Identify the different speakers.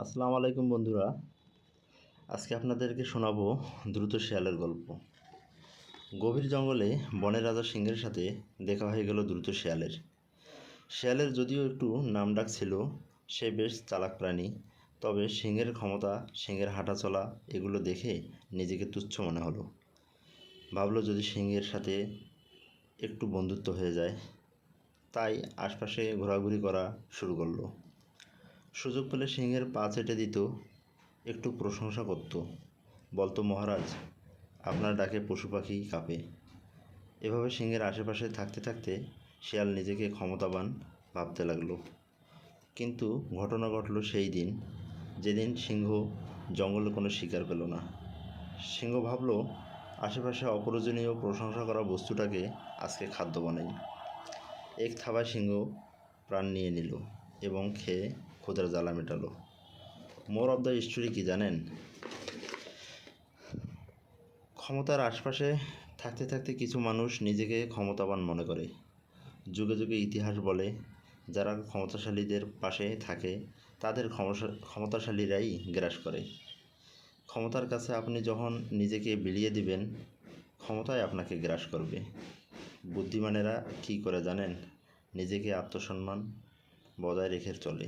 Speaker 1: আসসালামু আলাইকুম বন্ধুরা। আজকে আপনাদেরকে শোনাবো দ্রুত শেয়ালের গল্প। গভীর জঙ্গলে বনের রাজা সিংহের সাথে দেখা হয়ে গেল দ্রুত শেয়ালের। শেয়ালের যদিও একটু নামডাক ছিল, সে বেশ চালাক প্রাণী, তবে সিংহের ক্ষমতা, সিংহের হাঁটাচলা এগুলো দেখে নিজেকে তুচ্ছ মনে হলো। ভাবলো যদি সিংহের সাথে একটু বন্ধুত্ব হয়ে যায়। তাই আশপাশে ঘোরাঘুরি করা শুরু করলো। সুযোগ পেলে সিংহের পা চেটে দিত, একটু প্রশংসা করত, বলতো মহারাজ আপনার ডাকে পশু পাখি কাঁপে। এভাবে সিংহের আশেপাশে থাকতে থাকতে শিয়াল নিজেকে ক্ষমতাবান ভাবতে লাগলো। কিন্তু ঘটনা ঘটল সেই দিন, যেদিন সিংহ জঙ্গলে কোনো শিকার পেল না। সিংহ ভাবলো আশেপাশে অপ্রয়োজনীয় প্রশংসা করা বস্তুটাকে আজকে খাদ্য বানাই। এক থাবায় সিংহ প্রাণ নিয়ে নিল এবং খেয়ে ক্ষুধার জ্বালা মেটালো। মোর অফ দ্য স্টোরি কি জানেন? ক্ষমতার আশপাশে থাকতে থাকতে কিছু মানুষ নিজেকে ক্ষমতাবান মনে করে। যুগে যুগে ইতিহাস বলে, যারা ক্ষমতাশালীদের পাশে থাকে তাদের ক্ষমতাশালীরাই গ্রাস করে। ক্ষমতার কাছে আপনি যখন নিজেকে বিলিয়ে দিবেন, ক্ষমতাই আপনাকে গ্রাস করবে। বুদ্ধিমানেরা কী করে জানেন? নিজেকে আত্মসম্মান বজায় রেখে চলে।